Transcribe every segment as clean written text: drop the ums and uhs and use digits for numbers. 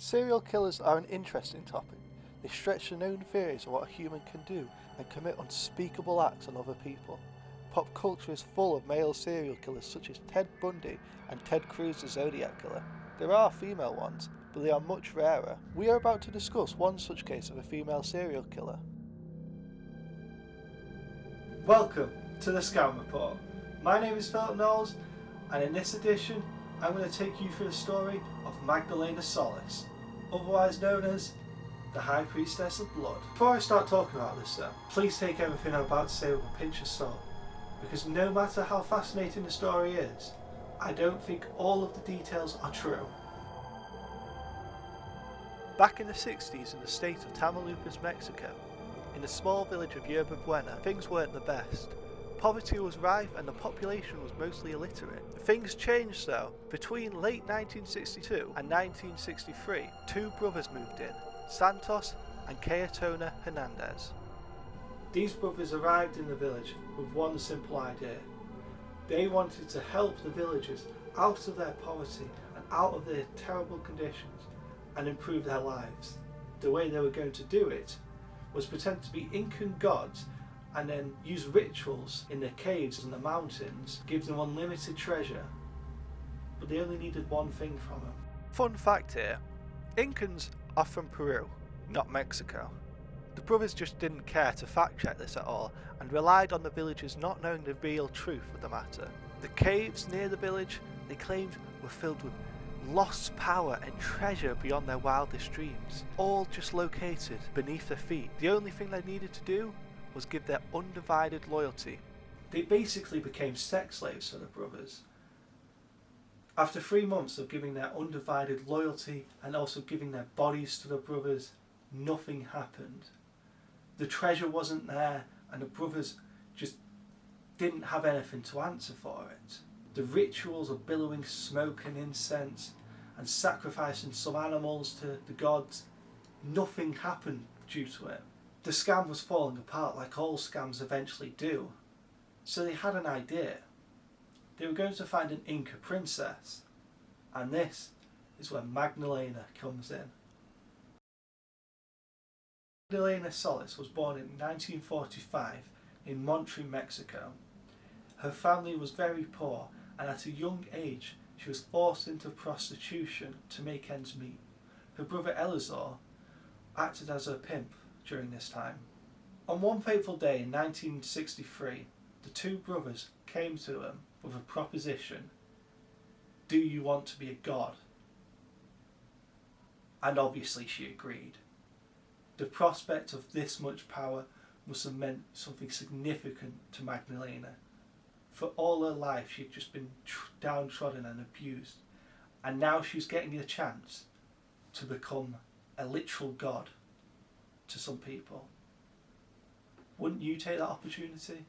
Serial killers are an interesting topic. They stretch the known theories of what a human can do and commit unspeakable acts on other people. Pop culture is full of male serial killers such as Ted Bundy and Ted Cruz the Zodiac Killer. There are female ones, but they are much rarer. We are about to discuss one such case of a female serial killer. Welcome to the Scam Report. My name is Philip Knowles, and in this edition I'm going to take you through the story of Magdalena Solis, otherwise known as the High Priestess of Blood. Before I start talking about this though, please take everything I'm about to say with a pinch of salt, because no matter how fascinating the story is, I don't think all of the details are true. Back in the 60s in the state of Tamaulipas, Mexico, in the small village of Yerba Buena, things weren't the best. Poverty was rife and the population was mostly illiterate. Things changed though. Between late 1962 and 1963, two brothers moved in, Santos and Cayetona Hernandez. These brothers arrived in the village with one simple idea. They wanted to help the villagers out of their poverty and out of their terrible conditions and improve their lives. The way they were going to do it was pretend to be Incan gods and then use rituals in their caves and the mountains, give them unlimited treasure, but they only needed one thing from them. Fun fact here, Incans are from Peru, not Mexico. The brothers just didn't care to fact check this at all and relied on the villagers not knowing the real truth of the matter. The caves near the village, they claimed, were filled with lost power and treasure beyond their wildest dreams, all just located beneath their feet. The only thing they needed to do was give their undivided loyalty. They basically became sex slaves for the brothers. After 3 months of giving their undivided loyalty and also giving their bodies to the brothers, nothing happened. The treasure wasn't there and the brothers just didn't have anything to answer for it. The rituals of billowing smoke and incense and sacrificing some animals to the gods, nothing happened due to it. The scam was falling apart like all scams eventually do. So they had an idea. They were going to find an Inca princess. And this is where Magdalena comes in. Magdalena Solis was born in 1945 in Monterrey, Mexico. Her family was very poor, and at a young age she was forced into prostitution to make ends meet. Her brother Elizor acted as her pimp during this time. On one fateful day in 1963, the two brothers came to him with a proposition. Do you want to be a god? And obviously she agreed. The prospect of this much power must have meant something significant to Magdalena. For all her life she'd just been downtrodden and abused, and now she's getting a chance to become a literal god to some people. Wouldn't you take that opportunity?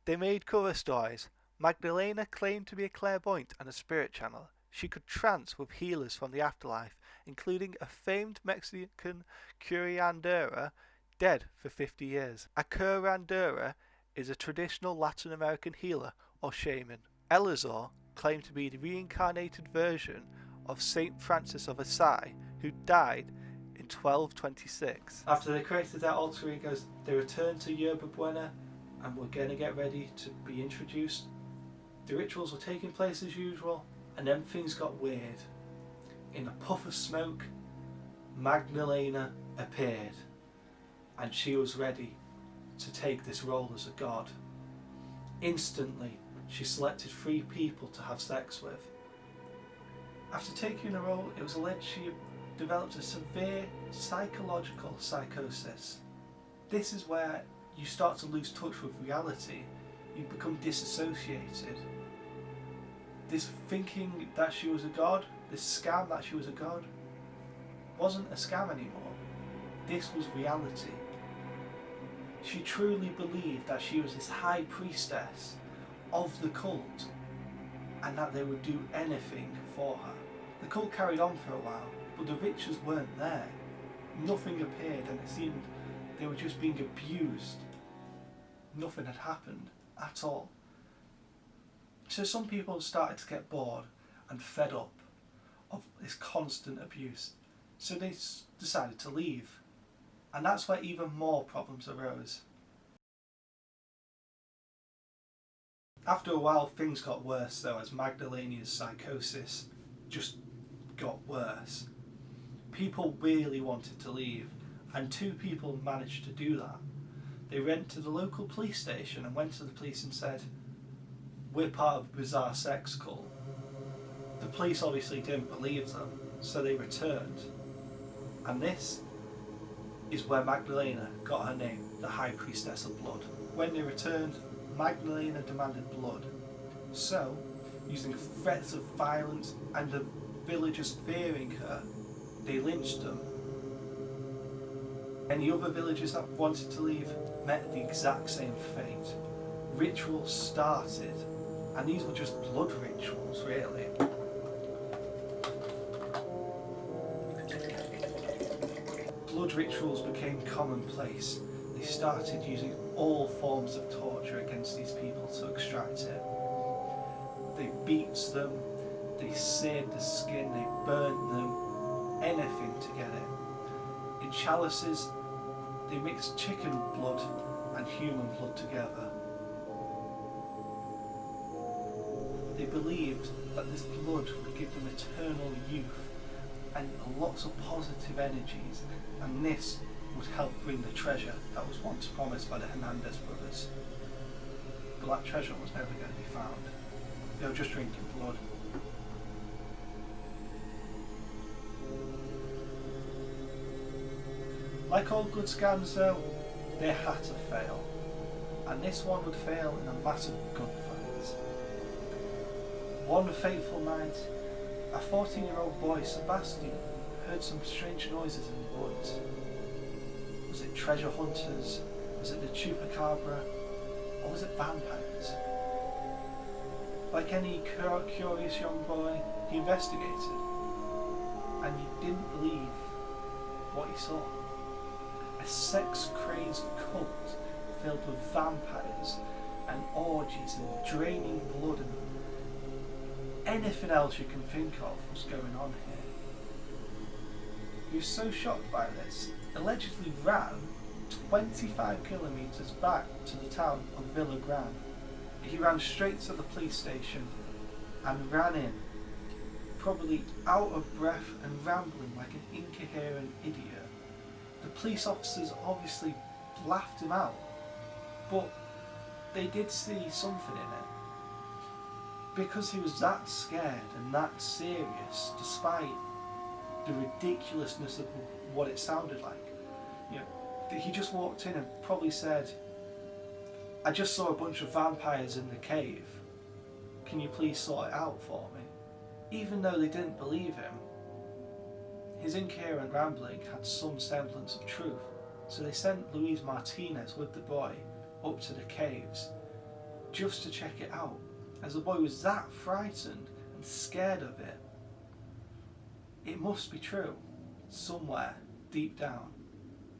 They made cover stories. Magdalena claimed to be a clairvoyant and a spirit channel. She could trance with healers from the afterlife, including a famed Mexican curandera dead for 50 years. A curandera is a traditional Latin American healer or shaman. Elizor claimed to be the reincarnated version of Saint Francis of Assisi, who died in 1226. After they created their alter egos, they returned to Yerba Buena and were going to get ready to be introduced. The rituals were taking place as usual, and then things got weird. In a puff of smoke, Magdalena appeared, and she was ready to take this role as a god. Instantly, she selected 3 people to have sex with. After taking the role, it was alleged she developed a severe psychological psychosis. This is where you start to lose touch with reality. You become disassociated. This thinking that she was a god, this scam that she was a god, wasn't a scam anymore. This was reality. She truly believed that she was this high priestess of the cult and that they would do anything for her. The cult carried on for a while, but the rituals weren't there. Nothing appeared and it seemed they were just being abused. Nothing had happened at all. So some people started to get bored and fed up of this constant abuse. So they decided to leave, and that's where even more problems arose. After a while things got worse though, as Magdalena's psychosis just got worse. People really wanted to leave, and 2 people managed to do that. They went to the local police station and went to the police and said, "We're part of a bizarre sex cult." The police obviously didn't believe them, so they returned. And this is where Magdalena got her name, the High Priestess of Blood. When they returned, Magdalena demanded blood. So, using threats of violence and the villagers fearing her, they lynched them. Any other villagers that wanted to leave met the exact same fate. Rituals started, and these were just blood rituals, really. Blood rituals became commonplace. They started using all forms of torture against these people to extract it. They beat them, they seared the skin, they burnt them, anything to get it. In chalices, they mixed chicken blood and human blood together. They believed that this blood would give them eternal youth and lots of positive energies, and this would help bring the treasure that was once promised by the Hernandez brothers. But that treasure was never going to be found. They were just drinking blood. Like all good scams though, they had to fail. And this one would fail in a massive gunfight. One fateful night, a 14-year-old boy, Sebastian, heard some strange noises in the woods. Was it treasure hunters? Was it the chupacabra? Or was it vampires? Like any curious young boy, he investigated. And he didn't believe what he saw. A sex-crazed cult filled with vampires and orgies and draining blood and anything else you can think of was going on here. He was so shocked by this, allegedly ran 25 kilometres back to the town of Villa Gran. He ran straight to the police station and ran in, probably out of breath and rambling like an incoherent idiot. The police officers obviously laughed him out, but they did see something in it. Because he was that scared and that serious, despite the ridiculousness of what it sounded like. You know, he just walked in and probably said, "I just saw a bunch of vampires in the cave. Can you please sort it out for me?" Even though they didn't believe him, his incoherent rambling had some semblance of truth, so they sent Luis Martinez with the boy up to the caves just to check it out, as the boy was that frightened and scared of it. It must be true, somewhere deep down.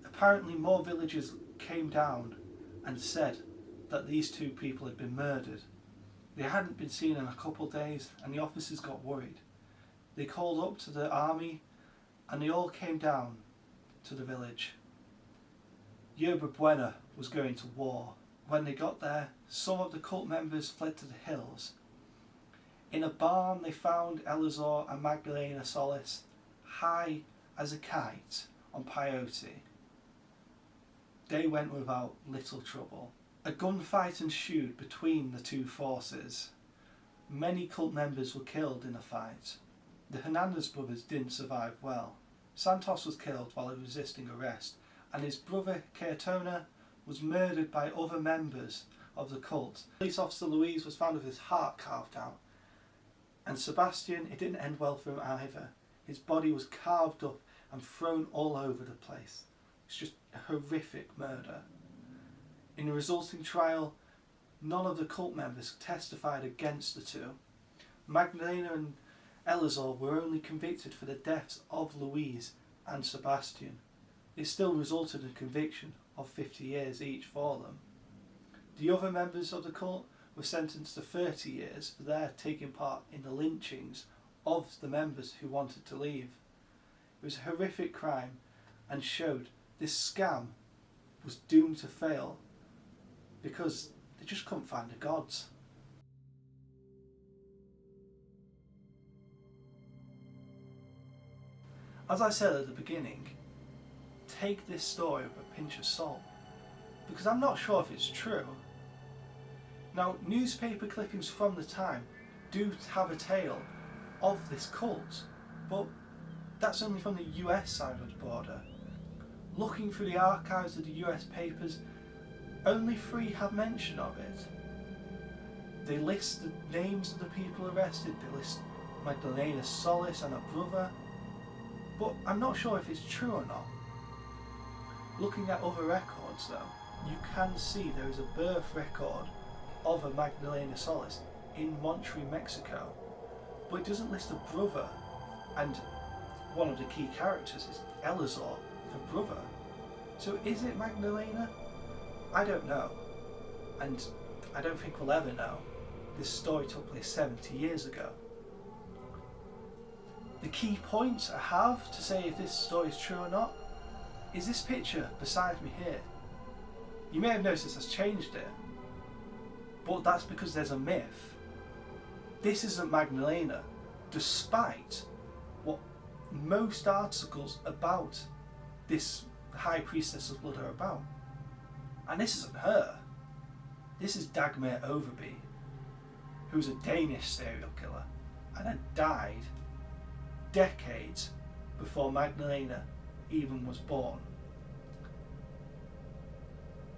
Apparently more villagers came down and said that these 2 people had been murdered. They hadn't been seen in a couple of days, and the officers got worried. They called up to the army and they all came down to the village. Yerba Buena was going to war. When they got there, some of the cult members fled to the hills. In a barn they found Elazar and Magdalena Solis high as a kite on peyote. They went without little trouble. A gunfight ensued between the 2 forces. Many cult members were killed in the fight. The Hernandez brothers didn't survive well. Santos was killed while he was resisting arrest, and his brother Cayetona was murdered by other members of the cult. Police officer Luis was found with his heart carved out. And Sebastian, it didn't end well for him either. His body was carved up and thrown all over the place. It's just a horrific murder. In the resulting trial, none of the cult members testified against the 2. Magdalena and Elazar were only convicted for the deaths of Luis and Sebastian. It still resulted in a conviction of 50 years each for them. The other members of the cult were sentenced to 30 years for their taking part in the lynchings of the members who wanted to leave. It was a horrific crime and showed this scam was doomed to fail because they just couldn't find the gods. As I said at the beginning, take this story with a pinch of salt, because I'm not sure if it's true. Now, newspaper clippings from the time do have a tale of this cult, but that's only from the US side of the border. Looking through the archives of the US papers, only 3 have mention of it. They list the names of the people arrested, they list Magdalena Solis and her brother, but I'm not sure if it's true or not. Looking at other records though, you can see there is a birth record of a Magdalena Solis in Monterrey, Mexico, but it doesn't list a brother, and one of the key characters is Elazar, her brother. So is it Magdalena? I don't know, and I don't think we'll ever know. This story took place 70 years ago. The key points I have to say if this story is true or not is this picture beside me here. You may have noticed I've changed it, but that's because there's a myth. This isn't Magdalena, despite what most articles about this High Priestess of Blood are about. And this isn't her. This is Dagmar Overby, who's a Danish serial killer and had died decades before Magdalena even was born.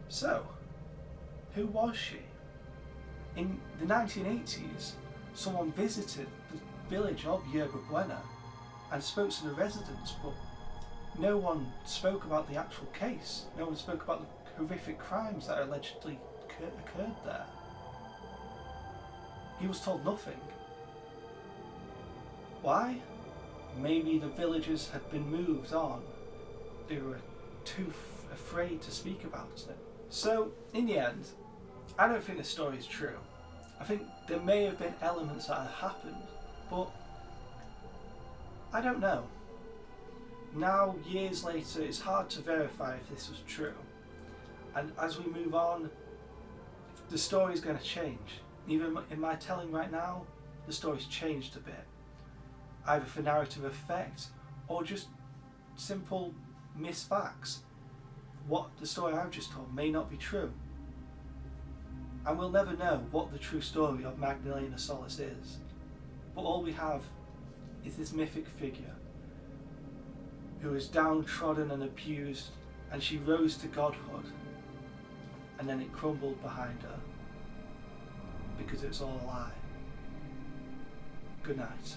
So, who was she? In the 1980s, someone visited the village of Yerba Buena and spoke to the residents, but no one spoke about the actual case. No one spoke about the horrific crimes that allegedly occurred there. He was told nothing. Why? Maybe the villagers had been moved on. They were too afraid to speak about it. So, in the end, I don't think the story is true. I think there may have been elements that have happened, but I don't know. Now, years later, it's hard to verify if this was true. And as we move on, the story is going to change. Even in my telling right now, the story's changed a bit. Either for narrative effect or just simple misfacts. What the story I've just told may not be true. And we'll never know what the true story of Magdalena Solis is. But all we have is this mythic figure who was downtrodden and abused, and she rose to godhood, and then it crumbled behind her because it's all a lie. Good night.